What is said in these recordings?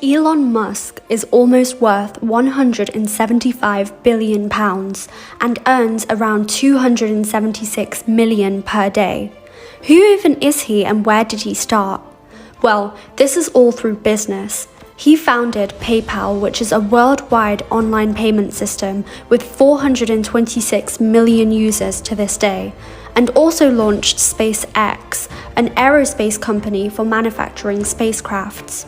Elon Musk is almost worth £175 billion and earns around $276 million per day. Who even is he and where did he start? Well, this is all through business. He founded PayPal, which is a worldwide online payment system with 426 million users to this day, and also launched SpaceX, an aerospace company for manufacturing spacecrafts.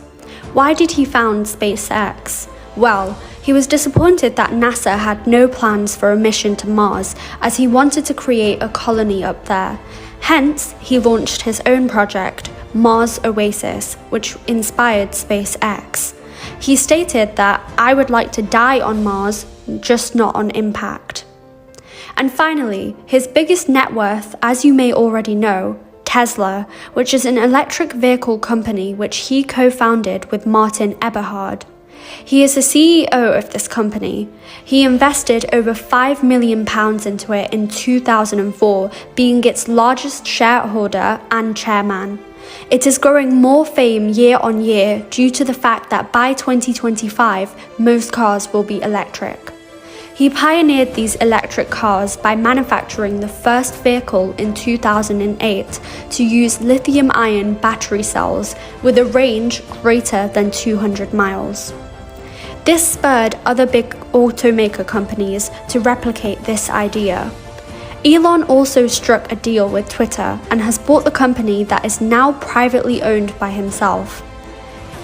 Why did he found SpaceX? Well, he was disappointed that NASA had no plans for a mission to Mars, as he wanted to create a colony up there. Hence, he launched his own project, Mars Oasis, which inspired SpaceX. He stated that, "I would like to die on Mars, just not on impact." And finally, his biggest net worth, as you may already know, Tesla, which is an electric vehicle company which he co-founded with Martin Eberhard. He is the CEO of this company. He invested over £5 million into it in 2004, being its largest shareholder and chairman. It is growing more fame year on year due to the fact that by 2025, most cars will be electric. He pioneered these electric cars by manufacturing the first vehicle in 2008 to use lithium-ion battery cells with a range greater than 200 miles. This spurred other big automaker companies to replicate this idea. Elon also struck a deal with Twitter and has bought the company that is now privately owned by himself.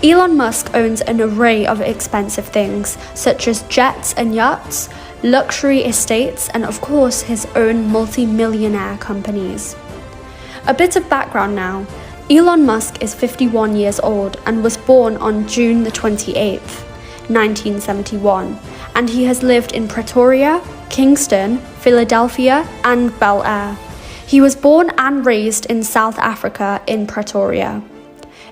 Elon Musk owns an array of expensive things, such as jets and yachts, luxury estates, and of course his own multi-millionaire companies. A bit of background now. Elon Musk is 51 years old and was born on June the 28th, 1971, and he has lived in Pretoria, Kingston, Philadelphia, and Bel Air. He was born and raised in South Africa in Pretoria.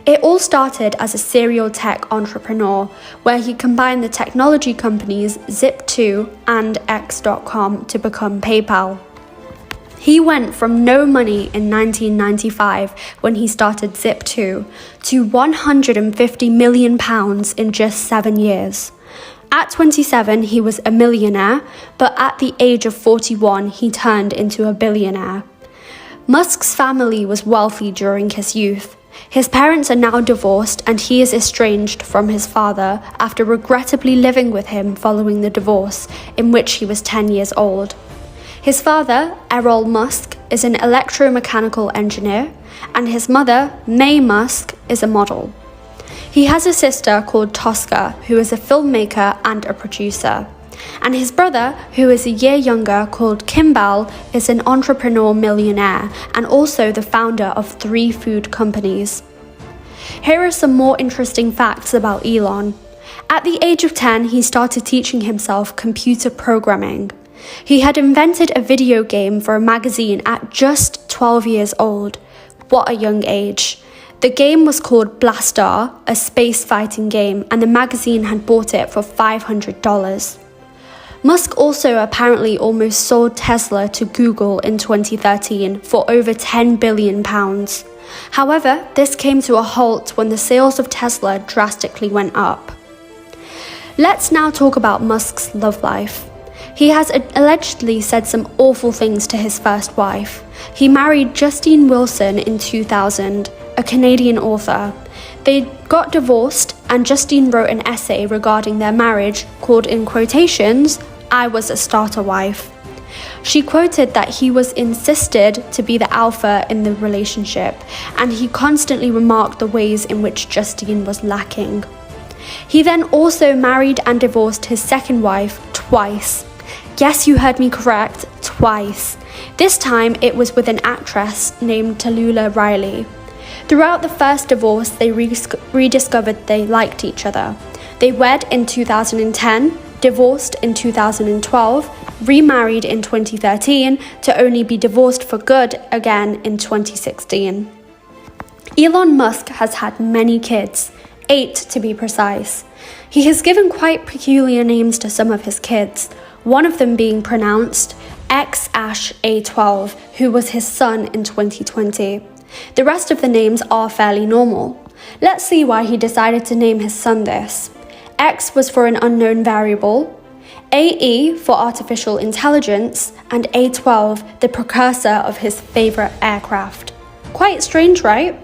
It all started as a serial tech entrepreneur, where he combined the technology companies Zip2 and X.com to become PayPal. He went from no money in 1995, when he started Zip2, to £150 million in just 7 years. At 27, he was a millionaire, but at the age of 41, he turned into a billionaire. Musk's family was wealthy during his youth. His parents are now divorced and he is estranged from his father after regrettably living with him following the divorce, in which he was 10 years old. His father, Elon Musk, is an electromechanical engineer, and his mother, May Musk, is a model. He has a sister called Tosca, who is a filmmaker and a producer. And his brother, who is a year younger, called Kimball, is an entrepreneur millionaire and also the founder of 3 food companies. Here are some more interesting facts about Elon. At the age of 10, he started teaching himself computer programming. He had invented a video game for a magazine at just 12 years old. What a young age. The game was called Blastar, a space fighting game, and the magazine had bought it for $500. Musk also apparently almost sold Tesla to Google in 2013 for over £10 billion. However, this came to a halt when the sales of Tesla drastically went up. Let's now talk about Musk's love life. He has allegedly said some awful things to his first wife. He married Justine Wilson in 2000, a Canadian author. They got divorced, and Justine wrote an essay regarding their marriage called, in quotations, "I was a starter wife." She quoted that he was insisted to be the alpha in the relationship, and he constantly remarked the ways in which Justine was lacking. He then also married and divorced his second wife twice. Yes, you heard me correct, twice. This time it was with an actress named Tallulah Riley. Throughout the first divorce, they rediscovered they liked each other. They wed in 2010, divorced in 2012, remarried in 2013, to only be divorced for good again in 2016. Elon Musk has had many kids, 8 to be precise. He has given quite peculiar names to some of his kids, one of them being pronounced X-A12, who was his son in 2020. The rest of the names are fairly normal. Let's see why he decided to name his son this. X was for an unknown variable, AE for artificial intelligence, and A12, the precursor of his favorite aircraft. Quite strange, right?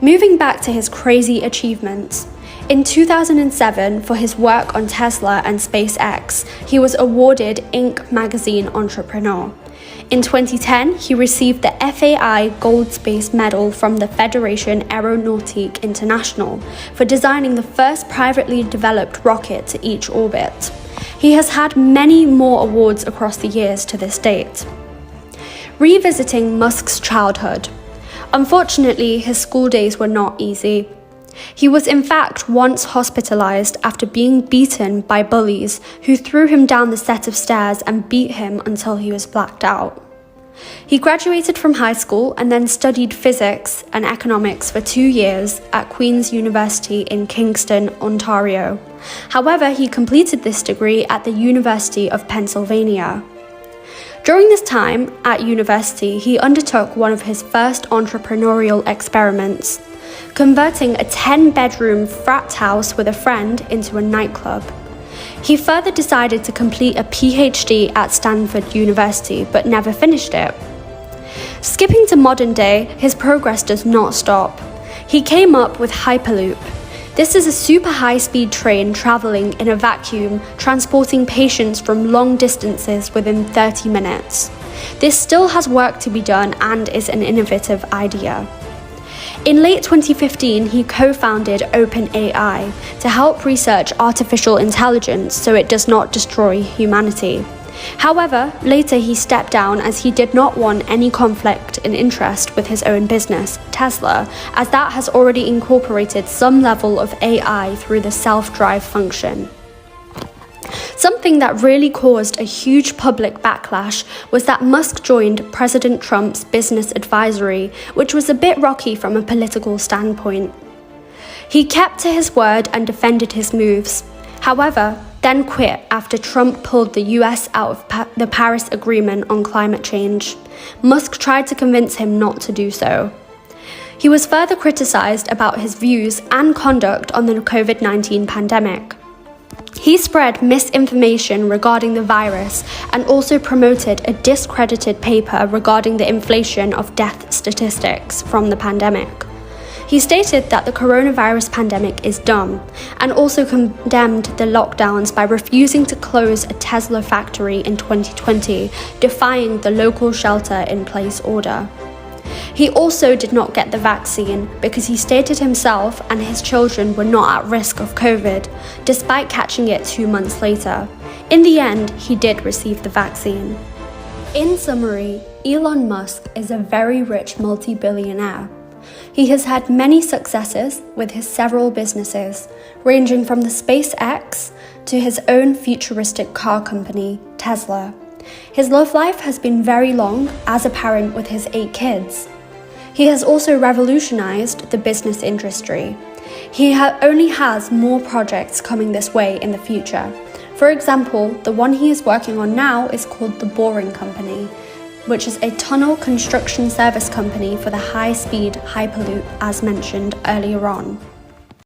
Moving back to his crazy achievements. In 2007, for his work on Tesla and SpaceX, he was awarded Inc. magazine Entrepreneur. In 2010, he received the FAI Gold Space Medal from the Fédération Aéronautique Internationale for designing the first privately developed rocket to each orbit. He has had many more awards across the years to this date. Revisiting Musk's childhood. Unfortunately, his school days were not easy. He was in fact once hospitalized after being beaten by bullies who threw him down the set of stairs and beat him until he was blacked out. He graduated from high school and then studied physics and economics for 2 years at Queen's University in Kingston, Ontario. However, he completed this degree at the University of Pennsylvania. During this time at university, he undertook one of his first entrepreneurial experiments, converting a 10-bedroom frat house with a friend into a nightclub. He further decided to complete a PhD at Stanford University, but never finished it. Skipping to modern day, his progress does not stop. He came up with Hyperloop. This is a super high-speed train traveling in a vacuum, transporting patients from long distances within 30 minutes. This still has work to be done and is an innovative idea. In late 2015, he co-founded OpenAI to help research artificial intelligence so it does not destroy humanity. However, later he stepped down as he did not want any conflict in interest with his own business, Tesla, as that has already incorporated some level of AI through the self-drive function. Something that really caused a huge public backlash was that Musk joined President Trump's business advisory, which was a bit rocky from a political standpoint. He kept to his word and defended his moves, however, then quit after Trump pulled the US out of the Paris Agreement on climate change. Musk tried to convince him not to do so. He was further criticized about his views and conduct on the COVID-19 pandemic. He spread misinformation regarding the virus and also promoted a discredited paper regarding the inflation of death statistics from the pandemic. He stated that the coronavirus pandemic is dumb and also condemned the lockdowns by refusing to close a Tesla factory in 2020, defying the local shelter-in-place order. He also did not get the vaccine because he stated himself and his children were not at risk of COVID, despite catching it 2 months later. In the end, he did receive the vaccine. In summary, Elon Musk is a very rich multi-billionaire. He has had many successes with his several businesses, ranging from the SpaceX to his own futuristic car company, Tesla. His love life has been very long, as apparent with his 8 kids. He has also revolutionized the business industry. He only has more projects coming this way in the future. For example, the one he is working on now is called The Boring Company, which is a tunnel construction service company for the high-speed Hyperloop as mentioned earlier on.